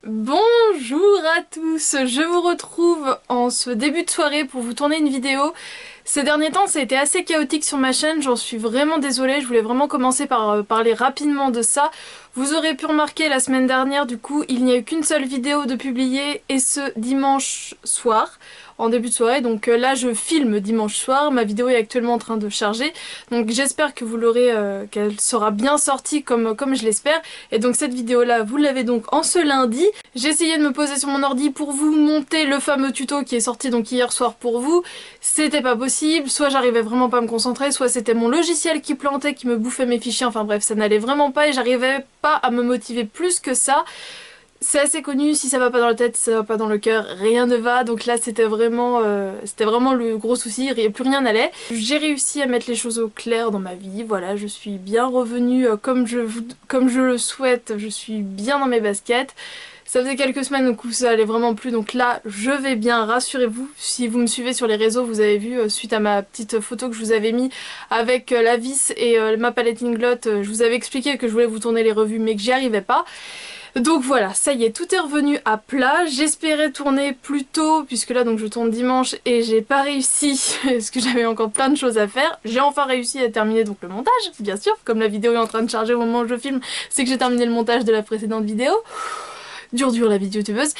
Bonjour à tous, je vous retrouve en ce début de soirée pour vous tourner une vidéo. Ces derniers temps ça a été assez chaotique sur ma chaîne, j'en suis vraiment désolée, je voulais vraiment commencer par parler rapidement de ça. Vous aurez pu remarquer la semaine dernière du coup il n'y a eu qu'une seule vidéo de publiée et ce dimanche soir. En début de soirée, donc là je filme dimanche soir, ma vidéo est actuellement en train de charger, donc j'espère que vous l'aurez, qu'elle sera bien sortie comme je l'espère. Et donc cette vidéo là vous l'avez donc en ce lundi. J'ai essayé de me poser sur mon ordi pour vous monter le fameux tuto qui est sorti donc hier soir pour vous, c'était pas possible, soit j'arrivais vraiment pas à me concentrer, soit c'était mon logiciel qui plantait, qui me bouffait mes fichiers, enfin bref ça n'allait vraiment pas et j'arrivais pas à me motiver plus que ça. C'est assez connu, si ça va pas dans la tête, si ça va pas dans le cœur, rien ne va. Donc là c'était vraiment le gros souci, plus rien n'allait. J'ai réussi à mettre les choses au clair dans ma vie, voilà, je suis bien revenue comme je le souhaite, je suis bien dans mes baskets. Ça faisait quelques semaines où ça allait vraiment plus, donc là je vais bien, rassurez-vous. Si vous me suivez sur les réseaux, vous avez vu suite à ma petite photo que je vous avais mis avec la vis et ma palette Inglot, je vous avais expliqué que je voulais vous tourner les revues mais que j'y arrivais pas. Donc voilà, ça y est, tout est revenu à plat. J'espérais tourner plus tôt, puisque là donc je tourne dimanche et j'ai pas réussi, parce que j'avais encore plein de choses à faire. J'ai enfin réussi à terminer donc le montage, bien sûr, comme la vidéo est en train de charger au moment où je filme, c'est que j'ai terminé le montage de la précédente vidéo. Dur la vidéo youtubeuse.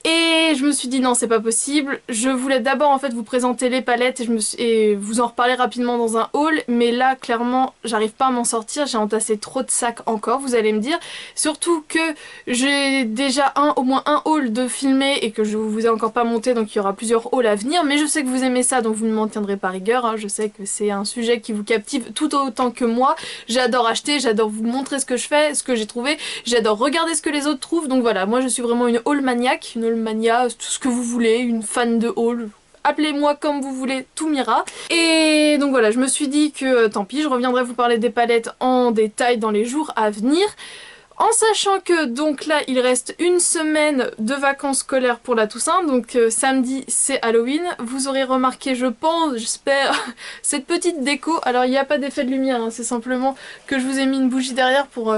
Et je me suis dit non c'est pas possible, je voulais d'abord en fait vous présenter les palettes et vous en reparler rapidement dans un haul, mais là clairement j'arrive pas à m'en sortir, j'ai entassé trop de sacs encore vous allez me dire, surtout que j'ai déjà au moins un haul de filmer et que je vous ai encore pas monté donc il y aura plusieurs hauls à venir, mais je sais que vous aimez ça donc vous ne m'en tiendrez pas rigueur, hein. Je sais que c'est un sujet qui vous captive tout autant que moi, j'adore acheter, j'adore vous montrer ce que je fais, ce que j'ai trouvé, j'adore regarder ce que les autres trouvent, donc voilà, moi je suis vraiment une haul maniaque, une haul mania, tout ce que vous voulez, une fan de haul, appelez-moi comme vous voulez, tout m'ira. Et donc voilà, je me suis dit que tant pis, je reviendrai vous parler des palettes en détail dans les jours à venir. En sachant que donc là il reste une semaine de vacances scolaires pour la Toussaint, donc samedi c'est Halloween, vous aurez remarqué je pense, j'espère, cette petite déco, alors il n'y a pas d'effet de lumière, hein, c'est simplement que je vous ai mis une bougie derrière pour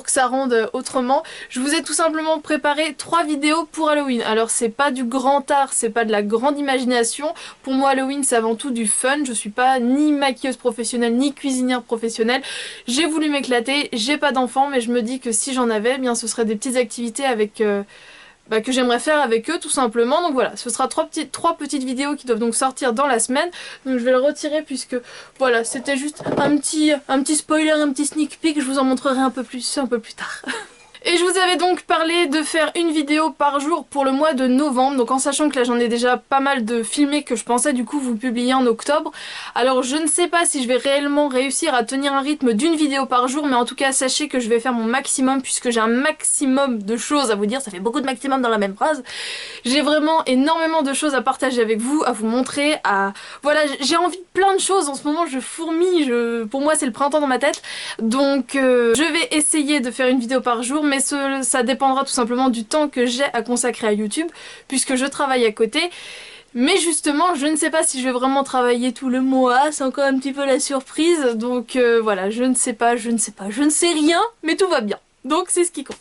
que ça rende autrement. Je vous ai tout simplement préparé 3 vidéos pour Halloween, alors c'est pas du grand art, c'est pas de la grande imagination, pour moi Halloween c'est avant tout du fun, je suis pas ni maquilleuse professionnelle ni cuisinière professionnelle, j'ai voulu m'éclater, j'ai pas d'enfant mais je me dis que si j'en avais, eh bien ce seraient des petites activités avec que j'aimerais faire avec eux tout simplement. Donc voilà, ce sera trois petites vidéos qui doivent donc sortir dans la semaine. Donc je vais le retirer puisque voilà, c'était juste un petit spoiler, un petit sneak peek, je vous en montrerai un peu plus tard. Et je vous avais donc parlé de faire une vidéo par jour pour le mois de novembre, donc en sachant que là j'en ai déjà pas mal de filmés que je pensais du coup vous publier en octobre. Alors je ne sais pas si je vais réellement réussir à tenir un rythme d'une vidéo par jour, mais en tout cas sachez que je vais faire mon maximum puisque j'ai un maximum de choses à vous dire, ça fait beaucoup de maximum dans la même phrase. J'ai vraiment énormément de choses à partager avec vous, à vous montrer, Voilà, j'ai envie de plein de choses en ce moment, je fourmille, pour moi c'est le printemps dans ma tête, donc je vais essayer de faire une vidéo par jour, mais ça dépendra tout simplement du temps que j'ai à consacrer à YouTube, puisque je travaille à côté. Mais justement, je ne sais pas si je vais vraiment travailler tout le mois, c'est encore un petit peu la surprise, donc voilà, je ne sais rien, mais tout va bien. Donc c'est ce qui compte.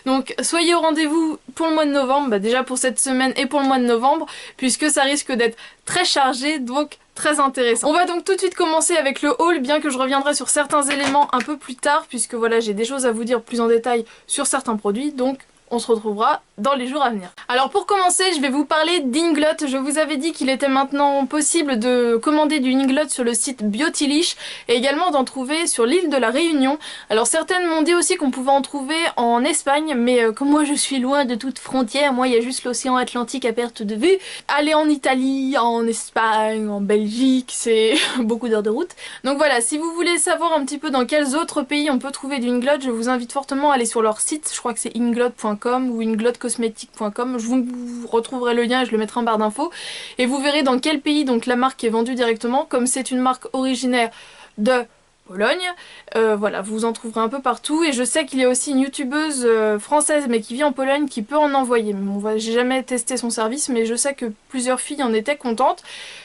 Donc soyez au rendez-vous pour le mois de novembre, bah déjà pour cette semaine et pour le mois de novembre, puisque ça risque d'être très chargé, donc très intéressant. On va donc tout de suite commencer avec le haul, bien que je reviendrai sur certains éléments un peu plus tard, puisque voilà j'ai des choses à vous dire plus en détail sur certains produits, donc on se retrouvera dans les jours à venir. Alors pour commencer, je vais vous parler d'Inglot. Je vous avais dit qu'il était maintenant possible de commander du Inglot sur le site Beautylish et également d'en trouver sur l'île de la Réunion. Alors certaines m'ont dit aussi qu'on pouvait en trouver en Espagne, mais comme moi je suis loin de toute frontière, moi il y a juste l'océan Atlantique à perte de vue. Aller en Italie, en Espagne, en Belgique, c'est beaucoup d'heures de route. Donc voilà, si vous voulez savoir un petit peu dans quels autres pays on peut trouver du Inglot, je vous invite fortement à aller sur leur site, je crois que c'est inglot.com ou inglotcosmetic.com, je vous retrouverai le lien et je le mettrai en barre d'infos et vous verrez dans quel pays donc la marque est vendue directement, comme c'est une marque originaire de Pologne. Voilà, vous en trouverez un peu partout et je sais qu'il y a aussi une youtubeuse française mais qui vit en Pologne qui peut en envoyer. Bon, j'ai jamais testé son service mais je sais que plusieurs filles en étaient contentes.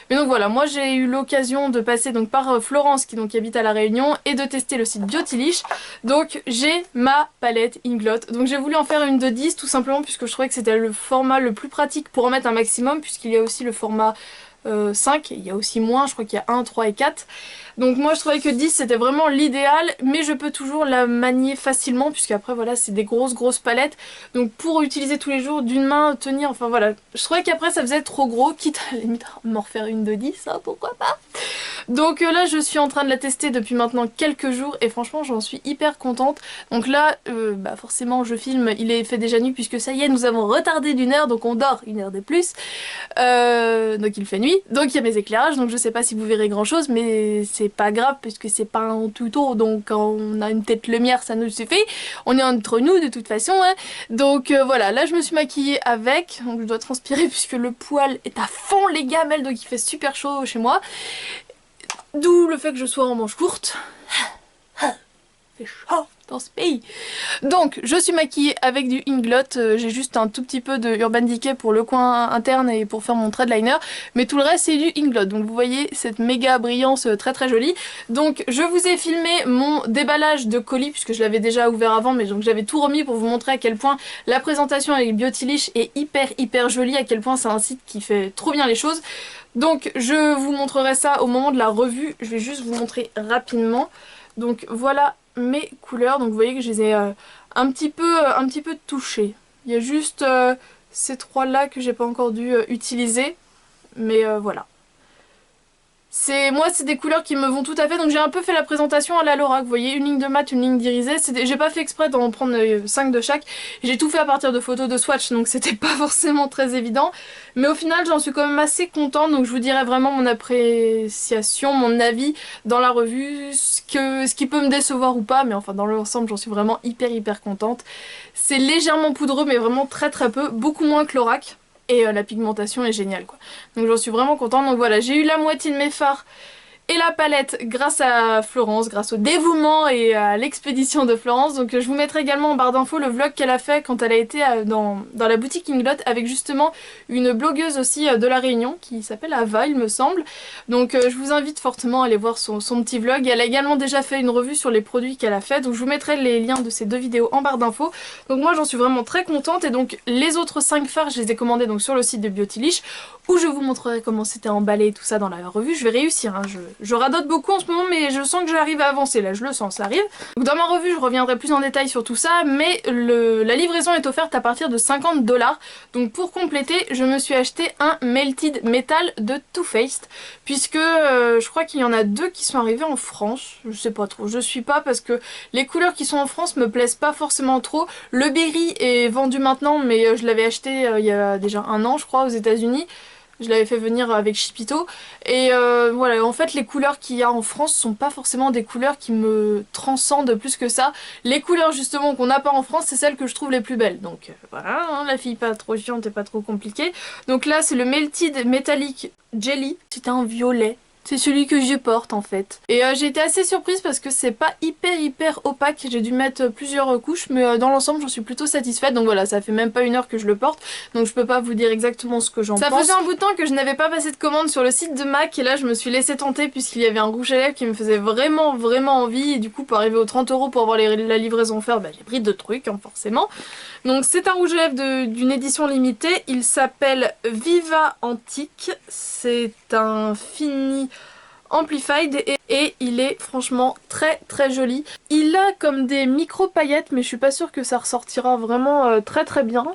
Mais donc voilà, moi j'ai eu l'occasion de passer donc par Florence qui donc habite à La Réunion et de tester le site Beautylish. Donc j'ai ma palette Inglot. Donc j'ai voulu en faire une de 10 tout simplement puisque je trouvais que c'était le format le plus pratique pour en mettre un maximum puisqu'il y a aussi le format 5, il y a aussi moins, je crois qu'il y a 1, 3 et 4. Donc moi je trouvais que 10 c'était vraiment l'idéal, mais je peux toujours la manier facilement puisque après voilà c'est des grosses palettes. Donc pour utiliser tous les jours d'une main, tenir, enfin voilà. Je trouvais qu'après ça faisait trop gros, quitte à la limite m'en refaire une de 10, hein, pourquoi pas. Donc là je suis en train de la tester depuis maintenant quelques jours et franchement j'en suis hyper contente. Donc là bah forcément je filme, il est fait déjà nuit puisque ça y est nous avons retardé d'1 heure donc on dort 1 heure de plus. Donc il fait nuit, donc il y a mes éclairages, donc je sais pas si vous verrez grand chose mais c'est pas grave puisque c'est pas un tuto donc quand on a une tête lumière ça nous suffit, on est entre nous de toute façon hein. Donc voilà, là je me suis maquillée avec, donc je dois transpirer puisque le poil est à fond les gamelles donc il fait super chaud chez moi. D'où le fait que je sois en manche courte. C'est chaud dans ce pays. Donc je suis maquillée avec du Inglot, j'ai juste un tout petit peu de Urban Decay pour le coin interne et pour faire mon trait de liner, mais tout le reste c'est du Inglot. Donc vous voyez cette méga brillance très jolie. Donc je vous ai filmé mon déballage de colis puisque je l'avais déjà ouvert avant, mais donc j'avais tout remis pour vous montrer à quel point la présentation avec Beautylish est hyper jolie, à quel point c'est un site qui fait trop bien les choses. Donc je vous montrerai ça au moment de la revue, je vais juste vous montrer rapidement. Donc voilà mes couleurs, donc vous voyez que je les ai un petit peu touchées. Il y a juste ces trois là que j'ai pas encore dû utiliser, mais voilà. Moi c'est des couleurs qui me vont tout à fait, donc j'ai un peu fait la présentation à la Lorac, vous voyez, une ligne de mat, une ligne d'irisée, j'ai pas fait exprès d'en prendre 5 de chaque, j'ai tout fait à partir de photos de swatch, donc c'était pas forcément très évident, mais au final j'en suis quand même assez contente, donc je vous dirai vraiment mon appréciation, mon avis dans la revue, ce qui peut me décevoir ou pas, mais enfin dans l'ensemble j'en suis vraiment hyper contente. C'est légèrement poudreux mais vraiment très peu, beaucoup moins que Lorac. Et la pigmentation est géniale quoi. Donc j'en suis vraiment contente. Donc voilà, j'ai eu la moitié de mes fards et la palette grâce à Florence, grâce au dévouement et à l'expédition de Florence. Donc je vous mettrai également en barre d'infos le vlog qu'elle a fait quand elle a été dans la boutique Inglot avec justement une blogueuse aussi de La Réunion qui s'appelle Ava il me semble. Donc je vous invite fortement à aller voir son petit vlog. Elle a également déjà fait une revue sur les produits qu'elle a fait. Donc je vous mettrai les liens de ces deux vidéos en barre d'infos. Donc moi j'en suis vraiment très contente et donc les autres 5 fards je les ai commandés donc sur le site de Beautylish où je vous montrerai comment c'était emballé et tout ça dans la revue. Je vais réussir hein. Je radote beaucoup en ce moment mais je sens que j'arrive à avancer là, je le sens, ça arrive. Donc dans ma revue je reviendrai plus en détail sur tout ça mais la livraison est offerte à partir de 50 $. Donc pour compléter je me suis acheté un Melted Metal de Too Faced puisque je crois qu'il y en a 2 qui sont arrivés en France, je sais pas trop, je suis pas parce que les couleurs qui sont en France me plaisent pas forcément trop. Le Berry est vendu maintenant mais je l'avais acheté il y a déjà 1 an je crois aux États-Unis. Je l'avais fait venir avec Chipito et voilà, en fait les couleurs qu'il y a en France sont pas forcément des couleurs qui me transcendent plus que ça. Les couleurs justement qu'on n'a pas en France c'est celles que je trouve les plus belles. Donc voilà, hein, la fille pas trop chiante et pas trop compliquée. Donc là c'est le Melted Metallic Jelly, c'est un violet. C'est celui que je porte en fait. Et j'ai été assez surprise parce que c'est pas hyper opaque. J'ai dû mettre plusieurs couches mais dans l'ensemble j'en suis plutôt satisfaite. Donc voilà, ça fait même pas 1 heure que je le porte. Donc je peux pas vous dire exactement ce que j'en pense. Ça faisait un bout de temps que je n'avais pas passé de commande sur le site de MAC. Et là je me suis laissée tenter puisqu'il y avait un rouge à lèvres qui me faisait vraiment envie. Et du coup pour arriver aux 30 € pour avoir la livraison offerte, bah, j'ai pris 2 trucs hein, forcément. Donc c'est un rouge à lèvres d'une édition limitée. Il s'appelle Viva Antique. C'est un fini Amplified et il est franchement très joli. Il a comme des micro paillettes mais je suis pas sûre que ça ressortira vraiment très bien.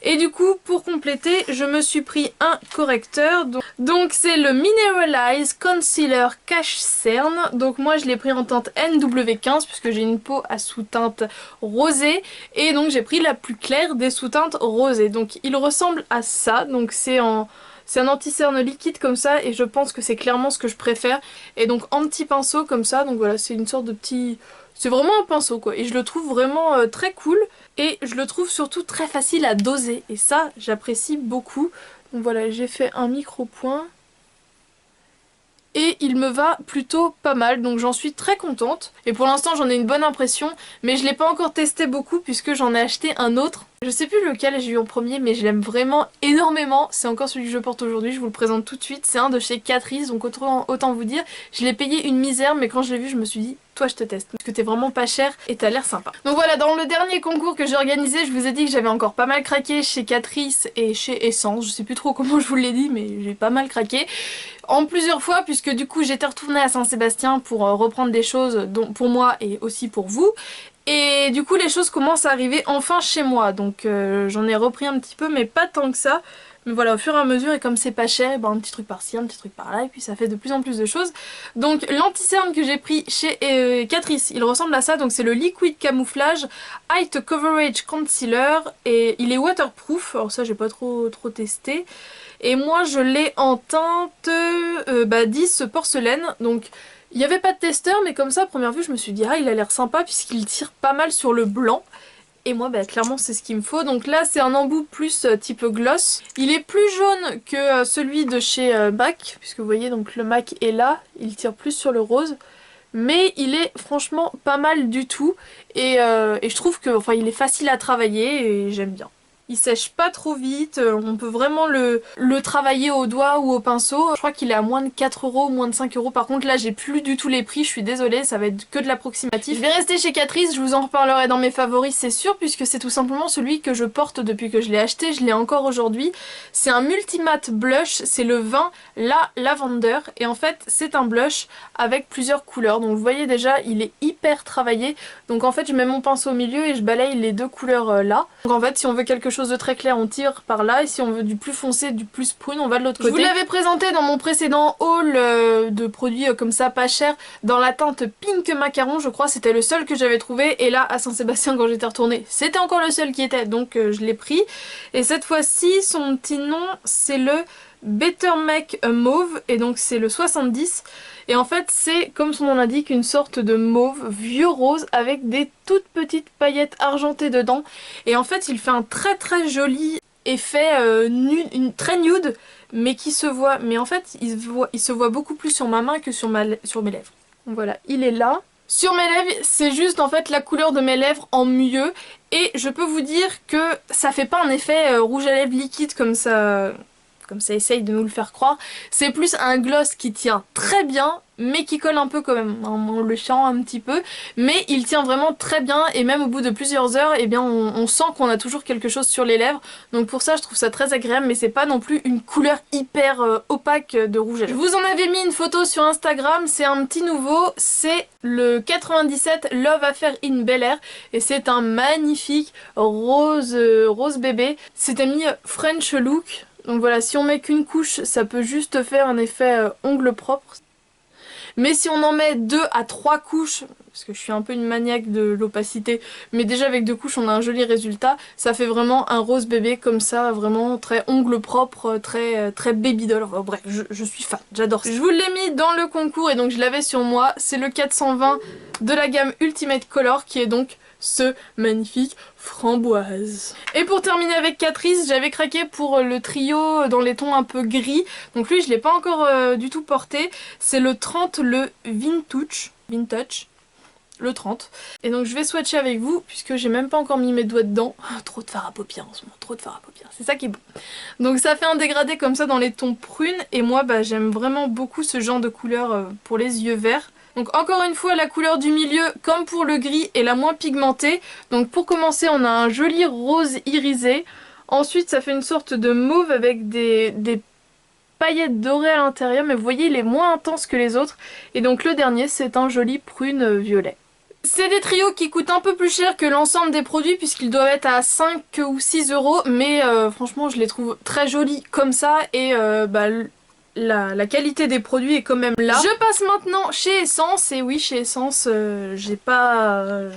Et du coup pour compléter je me suis pris un correcteur. Donc c'est le Mineralize Concealer Cache Cerne. Donc moi je l'ai pris en teinte NW15 puisque j'ai une peau à sous-teinte rosée. Et donc j'ai pris la plus claire des sous-teintes rosées. Donc il ressemble à ça. Donc c'est un anti-cerne liquide comme ça et je pense que c'est clairement ce que je préfère. Et donc en petit pinceau comme ça, donc voilà c'est une sorte de petit... C'est vraiment un pinceau quoi et je le trouve vraiment très cool et je le trouve surtout très facile à doser et ça j'apprécie beaucoup. Donc voilà j'ai fait un micro point et il me va plutôt pas mal, donc j'en suis très contente. Et pour l'instant j'en ai une bonne impression, mais je l'ai pas encore testé beaucoup puisque j'en ai acheté un autre. Je sais plus lequel j'ai eu en premier, mais je l'aime vraiment énormément. C'est encore celui que je porte aujourd'hui, je vous le présente tout de suite. C'est un de chez Catrice, donc autant vous dire, je l'ai payé une misère, mais quand je l'ai vu je me suis dit, toi je te teste, parce que t'es vraiment pas cher et t'as l'air sympa. Donc voilà, dans le dernier concours que j'ai organisé, je vous ai dit que j'avais encore pas mal craqué chez Catrice et chez Essence. Je sais plus trop comment je vous l'ai dit, mais j'ai pas mal craqué. En plusieurs fois, puisque du coup j'étais retournée à Saint-Sébastien pour reprendre des choses pour moi et aussi pour vous. Et du coup les choses commencent à arriver enfin chez moi, donc j'en ai repris un petit peu mais pas tant que ça. Mais voilà, au fur et à mesure, et comme c'est pas cher, ben, un petit truc par-ci, un petit truc par-là, et puis ça fait de plus en plus de choses. Donc l'anti-cerne que j'ai pris chez Catrice, il ressemble à ça, donc c'est le Liquid Camouflage Height Coverage Concealer, et il est waterproof, alors ça j'ai pas trop testé. Et moi je l'ai en teinte 10 porcelaine, donc il n'y avait pas de testeur, mais comme ça à première vue je me suis dit ah il a l'air sympa puisqu'il tire pas mal sur le blanc. Et moi bah clairement c'est ce qu'il me faut. Donc là c'est un embout plus type gloss. Il est plus jaune que celui de chez MAC, puisque vous voyez donc le MAC est là, il tire plus sur le rose. Mais il est franchement pas mal du tout. Et je trouve que il est facile à travailler et j'aime bien. Il sèche pas trop vite, on peut vraiment le travailler au doigt ou au pinceau. Je crois qu'il est à moins de 4 euros, moins de 5 euros. Par contre là j'ai plus du tout les prix, je suis désolée, ça va être que de l'approximatif. Je vais rester chez Catrice, je vous en reparlerai dans mes favoris c'est sûr, puisque c'est tout simplement celui que je porte depuis que je l'ai acheté, je l'ai encore aujourd'hui. C'est un multimatte blush, c'est le 20 La Lavender, et en fait c'est un blush avec plusieurs couleurs. Donc vous voyez déjà il est hyper travaillé, donc en fait je mets mon pinceau au milieu et je balaye les deux couleurs là. Donc en fait si on veut quelque chose de très clair on tire par là, et si on veut du plus foncé, du plus prune, on va de l'autre côté. Je vous l'avais présenté dans mon précédent haul de produits comme ça pas cher, dans la teinte Pink Macaron, je crois c'était le seul que j'avais trouvé, et là à Saint-Sébastien quand j'étais retournée c'était encore le seul qui était, donc je l'ai pris. Et cette fois-ci son petit nom c'est le Better Make a Mauve, et donc c'est le 70. Et en fait c'est comme son nom l'indique une sorte de mauve vieux rose avec des toutes petites paillettes argentées dedans. Et en fait il fait un très joli effet très nude, mais qui se voit. Mais en fait il se voit beaucoup plus sur ma main que sur mes lèvres. Donc voilà, il est là. Sur mes lèvres, c'est juste en fait la couleur de mes lèvres en mieux. Et je peux vous dire que ça fait pas un effet rouge à lèvres liquide comme ça essaye de nous le faire croire. C'est plus un gloss qui tient très bien, mais qui colle un peu quand même, en le chiant un petit peu. Mais il tient vraiment très bien, et même au bout de plusieurs heures, eh bien on sent qu'on a toujours quelque chose sur les lèvres. Donc pour ça je trouve ça très agréable, mais c'est pas non plus une couleur hyper opaque de rouge à lèvres. Je vous en avais mis une photo sur Instagram, c'est un petit nouveau, c'est le 97 Love Affair in Bel Air, et c'est un magnifique rose bébé. C'est mis French Look. Donc voilà, si on met qu'une couche, ça peut juste faire un effet ongle propre. Mais si on en met 2 à 3 couches, parce que je suis un peu une maniaque de l'opacité, mais déjà avec 2 couches on a un joli résultat, ça fait vraiment un rose bébé comme ça, vraiment très ongle propre, très baby doll. Enfin, bref, je suis fan, j'adore ça. Je vous l'ai mis dans le concours et donc je l'avais sur moi, c'est le 420 de la gamme Ultimate Color qui est donc ce magnifique framboise. Et pour terminer avec Catrice, j'avais craqué pour le trio dans les tons un peu gris. Donc lui je l'ai pas encore du tout porté. C'est le 30, le Vintage. Le 30. Et donc je vais swatcher avec vous puisque j'ai même pas encore mis mes doigts dedans. Ah, trop de fard à paupières en ce moment, trop de fard à paupières, c'est ça qui est bon. Donc ça fait un dégradé comme ça dans les tons prunes, et moi j'aime vraiment beaucoup ce genre de couleur pour les yeux verts. Donc encore une fois la couleur du milieu comme pour le gris est la moins pigmentée. Donc pour commencer on a un joli rose irisé. Ensuite ça fait une sorte de mauve avec des paillettes dorées à l'intérieur, mais vous voyez il est moins intense que les autres. Et donc le dernier c'est un joli prune violet. C'est des trios qui coûtent un peu plus cher que l'ensemble des produits puisqu'ils doivent être à 5 ou 6 euros, mais franchement je les trouve très jolis comme ça, et la qualité des produits est quand même là. Je passe maintenant chez Essence, et oui chez Essence j'ai pas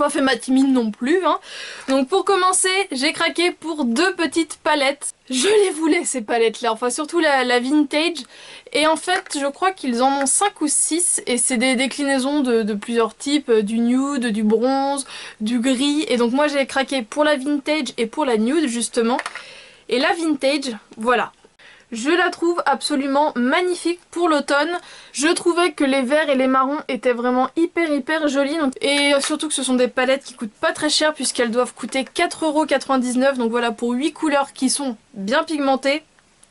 fait ma timide non plus hein. Donc pour commencer j'ai craqué pour 2 petites palettes. Je les voulais ces palettes là, enfin surtout la Vintage, et en fait je crois qu'ils en ont 5 ou 6 et c'est des déclinaisons de plusieurs types, du nude, du bronze, du gris, et donc moi j'ai craqué pour la Vintage et pour la nude justement. Et la Vintage, voilà. Je la trouve absolument magnifique pour l'automne. Je trouvais que les verts et les marrons étaient vraiment hyper jolis. Et surtout que ce sont des palettes qui coûtent pas très cher puisqu'elles doivent coûter 4,99 €. Donc voilà, pour 8 couleurs qui sont bien pigmentées,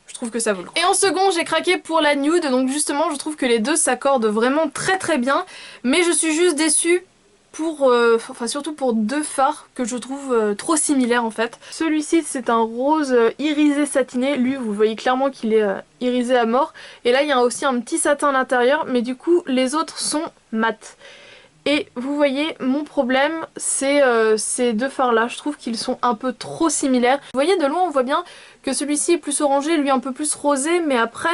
je trouve que ça vaut le coup. Et en second, j'ai craqué pour la nude. Donc justement, je trouve que les deux s'accordent vraiment très bien. Mais je suis juste déçue pour, surtout pour deux fards que je trouve trop similaires en fait. Celui-ci c'est un rose irisé satiné, lui vous voyez clairement qu'il est irisé à mort. Et là il y a aussi un petit satin à l'intérieur, mais du coup les autres sont mat. Et vous voyez mon problème c'est ces deux fards là, je trouve qu'ils sont un peu trop similaires. Vous voyez de loin on voit bien que celui-ci est plus orangé, lui un peu plus rosé, mais après...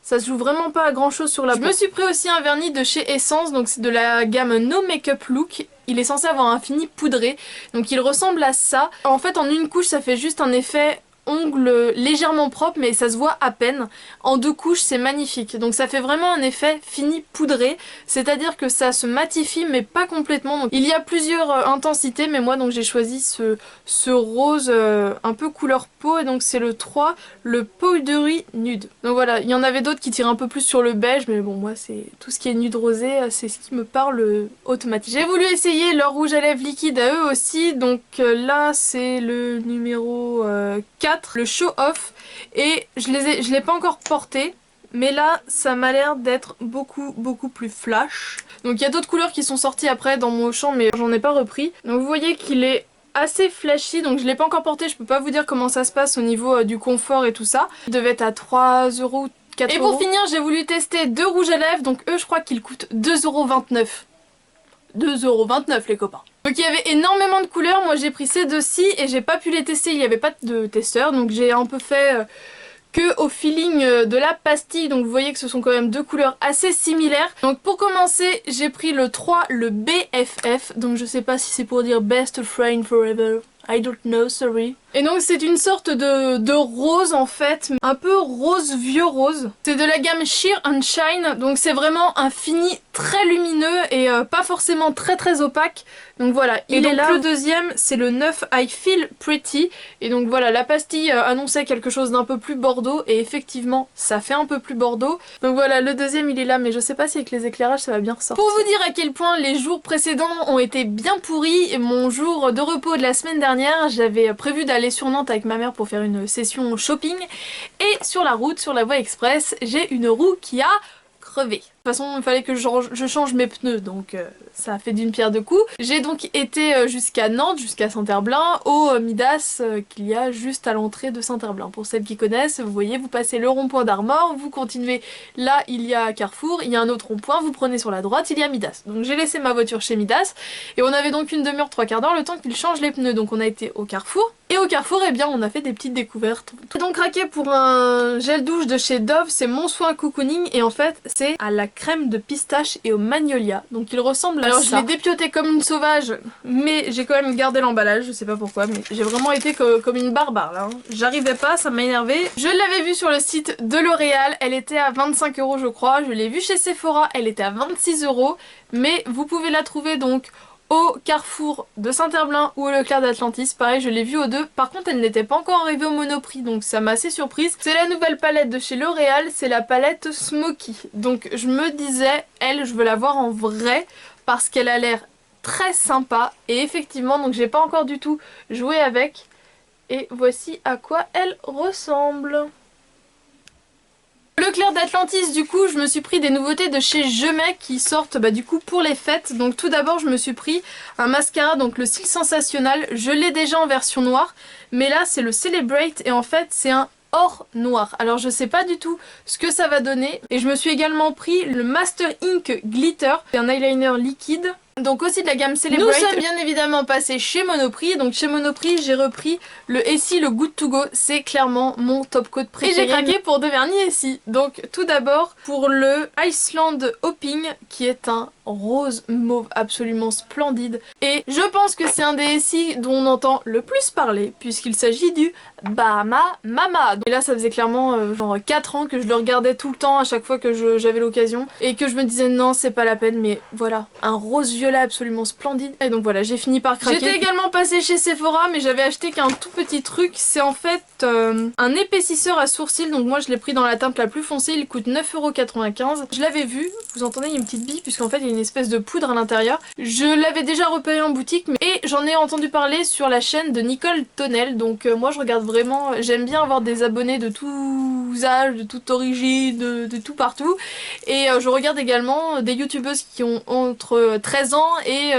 ça se joue vraiment pas à grand chose sur la peau. Je me suis pris aussi un vernis de chez Essence, donc c'est de la gamme No Makeup Look. Il est censé avoir un fini poudré, donc il ressemble à ça. En fait en une couche ça fait juste un effet ongles légèrement propre, mais ça se voit à peine. En deux couches c'est magnifique, donc ça fait vraiment un effet fini poudré, c'est à dire que ça se matifie mais pas complètement. Donc, il y a plusieurs intensités, mais moi donc j'ai choisi ce rose un peu couleur peau, et donc c'est le 3, le Powdery Nude. Donc voilà, il y en avait d'autres qui tirent un peu plus sur le beige, mais bon moi c'est tout ce qui est nude rosé, c'est ce qui me parle automatiquement. J'ai voulu essayer leur rouge à lèvres liquide à eux aussi, donc là c'est le numéro 4, le Show Off, et je l'ai pas encore porté, mais là ça m'a l'air d'être beaucoup plus flash. Donc il y a d'autres couleurs qui sont sorties après dans mon Auchan, mais j'en ai pas repris. Donc vous voyez qu'il est assez flashy, donc je l'ai pas encore porté, je peux pas vous dire comment ça se passe au niveau du confort et tout ça. Il devait être à 3 €, 4 €. Et pour finir j'ai voulu tester deux rouges à lèvres, donc eux je crois qu'ils coûtent 2,29 €. 2,29 € les copains. Donc il y avait énormément de couleurs, moi j'ai pris ces deux-ci et j'ai pas pu les tester, il n'y avait pas de testeur, donc j'ai un peu fait que au feeling de la pastille. Donc vous voyez que ce sont quand même deux couleurs assez similaires. Donc pour commencer j'ai pris le 3, le BFF, donc je sais pas si c'est pour dire Best Friend Forever, I don't know, sorry. Et donc c'est une sorte de rose en fait, un peu rose vieux rose. C'est de la gamme Sheer and Shine, donc c'est vraiment un fini très lumineux et pas forcément très opaque. Donc voilà, il est là. Le deuxième c'est le 9, I Feel Pretty. Et donc voilà, la pastille annonçait quelque chose d'un peu plus bordeaux, et effectivement ça fait un peu plus bordeaux. Donc voilà, le deuxième il est là, mais je sais pas si avec les éclairages ça va bien ressortir. Pour vous dire à quel point les jours précédents ont été bien pourris, et mon jour de repos de la semaine dernière, j'avais prévu d'aller sur Nantes avec ma mère pour faire une session shopping, et sur la route, sur la voie express, j'ai une roue qui a crevé. De toute façon il fallait que je change mes pneus, donc ça a fait d'une pierre deux coups. J'ai donc été jusqu'à Nantes, jusqu'à Saint-Herblain, au Midas qu'il y a juste à l'entrée de Saint-Herblain. Pour celles qui connaissent, vous voyez, vous passez le rond-point d'Armor, vous continuez, là il y a Carrefour, il y a un autre rond-point, vous prenez sur la droite, il y a Midas. Donc j'ai laissé ma voiture chez Midas, et on avait donc une demi-heure, trois quarts d'heure le temps qu'il change les pneus. Donc on a été au Carrefour, et au Carrefour, eh bien on a fait des petites découvertes. J'ai donc craqué pour un gel douche de chez Dove, c'est Mon Soin Cocooning, et en fait c'est à la crème de pistache et au magnolia. Donc il ressemble à ça. Alors je l'ai dépioté comme une sauvage, mais j'ai quand même gardé l'emballage, je sais pas pourquoi, mais j'ai vraiment été comme une barbare là. J'arrivais pas, ça m'a énervé. Je l'avais vue sur le site de L'Oréal, elle était à 25 € je crois. Je l'ai vue chez Sephora, elle était à 26 €, mais vous pouvez la trouver donc au Carrefour de Saint-Herblain ou au Leclerc d'Atlantis. Pareil, je l'ai vue aux deux. Par contre, elle n'était pas encore arrivée au Monoprix, donc ça m'a assez surprise. C'est la nouvelle palette de chez L'Oréal, c'est la palette Smoky. Donc je me disais, elle, je veux la voir en vrai parce qu'elle a l'air très sympa. Et effectivement, donc j'ai pas encore du tout joué avec. Et voici à quoi elle ressemble. Leclerc d'Atlantis, du coup je me suis pris des nouveautés de chez Je Mets qui sortent du coup pour les fêtes. Donc tout d'abord je me suis pris un mascara, donc le Cils Sensationnel. Je l'ai déjà en version noire, mais là c'est le Celebrate, et en fait c'est un or noir. Alors je sais pas du tout ce que ça va donner. Et je me suis également pris le Master Ink Glitter, c'est un eyeliner liquide. Donc aussi de la gamme Celebrate. Nous sommes bien évidemment passés chez Monoprix. Donc chez Monoprix j'ai repris le Essie, le Good To Go. C'est clairement mon top coat préféré. Et j'ai craqué pour deux vernis Essie. Donc tout d'abord pour le Iceland Hopping, qui est un rose mauve absolument splendide. Et je pense que c'est un des Essie dont on entend le plus parler, puisqu'il s'agit du Bahama Mama. Et là ça faisait clairement genre 4 ans que je le regardais tout le temps à chaque fois que j'avais l'occasion, et que je me disais non c'est pas la peine, mais voilà, un rose vieux violet absolument splendide. Et donc voilà, j'ai fini par craquer. J'étais également passée chez Sephora, mais j'avais acheté qu'un tout petit truc. C'est en fait un épaississeur à sourcils. Donc moi je l'ai pris dans la teinte la plus foncée, il coûte 9,95 €. Je l'avais vu, vous entendez, il y a une petite bille puisqu'en fait il y a une espèce de poudre à l'intérieur. Je l'avais déjà repéré en boutique et j'en ai entendu parler sur la chaîne de Nicole Tonnel. Donc moi je regarde vraiment, j'aime bien avoir des abonnés de tous âges, de toute origine, de tout partout. Et je regarde également des youtubeuses qui ont entre 13 ans et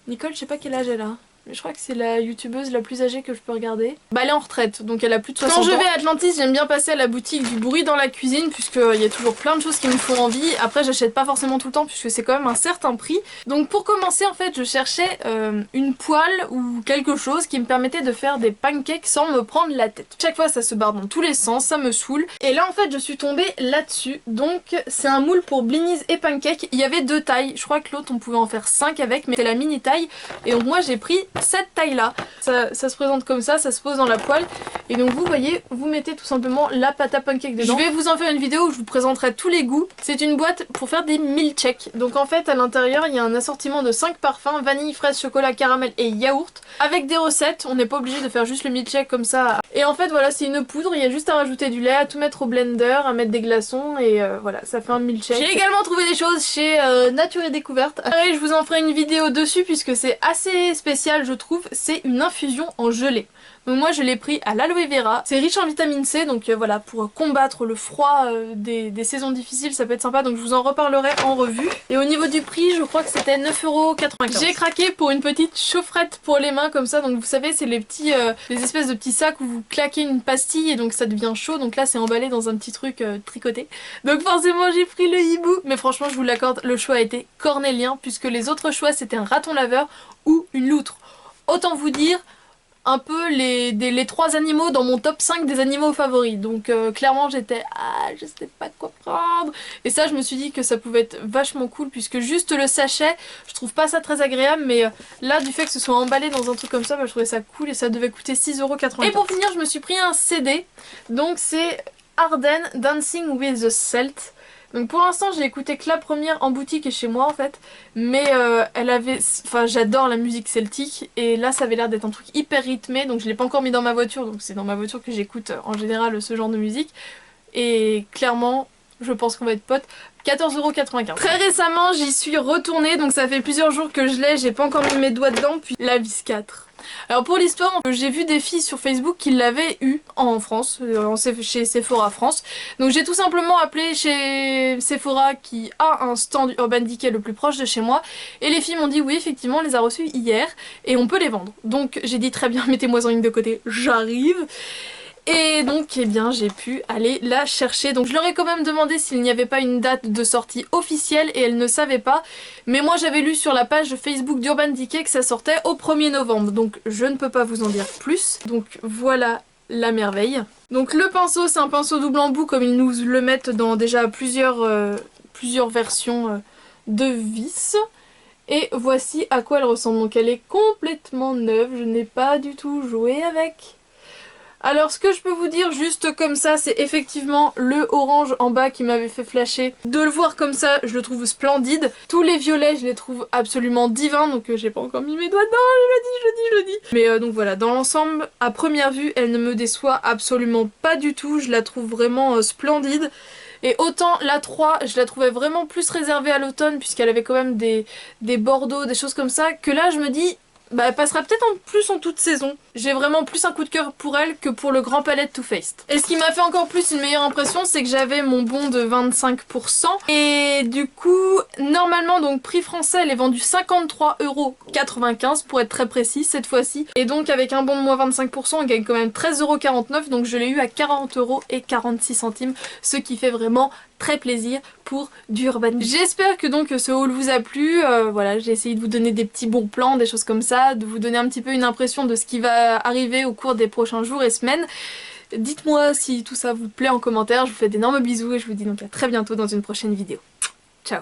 Nicole, je sais pas quel âge elle a. Mais je crois que c'est la youtubeuse la plus âgée que je peux regarder. Bah elle est en retraite, donc elle a plus de 60 ans. Quand je vais à Atlantis, j'aime bien passer à la boutique du bruit dans la cuisine, puisqu'il y a toujours plein de choses qui me font envie. Après j'achète pas forcément tout le temps, puisque c'est quand même un certain prix. Donc pour commencer, en fait, je cherchais une poêle ou quelque chose qui me permettait de faire des pancakes sans me prendre la tête. Chaque fois ça se barre dans tous les sens, ça me saoule. Et là en fait je suis tombée là-dessus. Donc c'est un moule pour blinis et pancakes. Il y avait deux tailles, je crois que l'autre on pouvait en faire 5 avec, mais c'est la mini taille. Et donc moi j'ai pris cette taille là, ça se présente comme ça se pose dans la poêle et donc vous voyez, vous mettez tout simplement la pâte à pancake dedans. Je vais vous en faire une vidéo où je vous présenterai tous les goûts. C'est une boîte pour faire des milkshakes, donc en fait à l'intérieur il y a un assortiment de 5 parfums, vanille, fraise, chocolat, caramel et yaourt, avec des recettes. On n'est pas obligé de faire juste le milkshake comme ça. Et en fait voilà, c'est une poudre, il y a juste à rajouter du lait, à tout mettre au blender, à mettre des glaçons et voilà, ça fait un milkshake. J'ai également trouvé des choses chez Nature et Découverte. Pareil, je vous en ferai une vidéo dessus puisque c'est assez spécial je trouve. C'est une infusion en gelée. Donc moi je l'ai pris à l'aloe vera. C'est riche en vitamine C, donc voilà, pour combattre le froid des saisons difficiles, ça peut être sympa. Donc je vous en reparlerai en revue. Et au niveau du prix, je crois que c'était 9,95 €. J'ai craqué pour une petite chaufferette pour les mains comme ça. Donc vous savez, c'est les petits, les espèces de petits sacs où vous claquez une pastille et donc ça devient chaud. Donc là c'est emballé dans un petit truc tricoté. Donc forcément j'ai pris le hibou. Mais franchement je vous l'accorde, le choix a été cornélien puisque les autres choix c'était un raton laveur ou une loutre. Autant vous dire un peu les 3 animaux dans mon top 5 des animaux favoris. Donc clairement j'étais je sais pas quoi prendre. Et ça je me suis dit que ça pouvait être vachement cool puisque juste le sachet, je trouve pas ça très agréable. Mais là du fait que ce soit emballé dans un truc comme ça, bah, je trouvais ça cool et ça devait coûter 6,95 €. Et pour finir je me suis pris un CD. Donc c'est Arden Dancing with the Celt. Donc pour l'instant j'ai écouté que la première en boutique et chez moi en fait. Mais elle avait... Enfin j'adore la musique celtique et là ça avait l'air d'être un truc hyper rythmé. Donc je l'ai pas encore mis dans ma voiture, donc c'est dans ma voiture que j'écoute en général ce genre de musique. Et clairement je pense qu'on va être potes. 14,95 €. Très récemment j'y suis retournée, donc ça fait plusieurs jours que je l'ai, j'ai pas encore mis mes doigts dedans. Puis la vis 4. Alors pour l'histoire, j'ai vu des filles sur Facebook qui l'avaient eu en France, chez Sephora France. Donc j'ai tout simplement appelé chez Sephora qui a un stand Urban Decay le plus proche de chez moi. Et les filles m'ont dit oui effectivement on les a reçues hier et on peut les vendre. Donc j'ai dit très bien, mettez-moi en ligne de côté, j'arrive. Et donc eh bien j'ai pu aller la chercher. Donc je leur ai quand même demandé s'il n'y avait pas une date de sortie officielle et elles ne savaient pas. Mais moi j'avais lu sur la page Facebook d'Urban Decay que ça sortait au 1er novembre. Donc je ne peux pas vous en dire plus. Donc voilà la merveille. Donc le pinceau c'est un pinceau double embout comme ils nous le mettent dans déjà plusieurs versions de vis. Et voici à quoi elle ressemble. Donc elle est complètement neuve, je n'ai pas du tout joué avec. Alors ce que je peux vous dire juste comme ça, c'est effectivement le orange en bas qui m'avait fait flasher. De le voir comme ça, je le trouve splendide. Tous les violets, je les trouve absolument divins, donc j'ai pas encore mis mes doigts dedans, je le dis. Mais donc voilà, dans l'ensemble, à première vue, elle ne me déçoit absolument pas du tout. Je la trouve vraiment splendide. Et autant la 3, je la trouvais vraiment plus réservée à l'automne puisqu'elle avait quand même des bordeaux, des choses comme ça, que là je me dis... Bah elle passera peut-être plus en toute saison. J'ai vraiment plus un coup de cœur pour elle que pour le grand palette Too Faced. Et ce qui m'a fait encore plus une meilleure impression, c'est que j'avais mon bon de 25%. Et du coup, normalement, donc prix français, elle est vendue 53,95 € pour être très précis cette fois-ci. Et donc avec un bon de moins 25%, on gagne quand même 13,49 €. Donc je l'ai eu à 40,46 €, ce qui fait vraiment très plaisir pour du Urban Decay. J'espère que donc ce haul vous a plu. Voilà, j'ai essayé de vous donner des petits bons plans, des choses comme ça, de vous donner un petit peu une impression de ce qui va arriver au cours des prochains jours et semaines. Dites-moi si tout ça vous plaît en commentaire, je vous fais d'énormes bisous et je vous dis donc à très bientôt dans une prochaine vidéo. Ciao!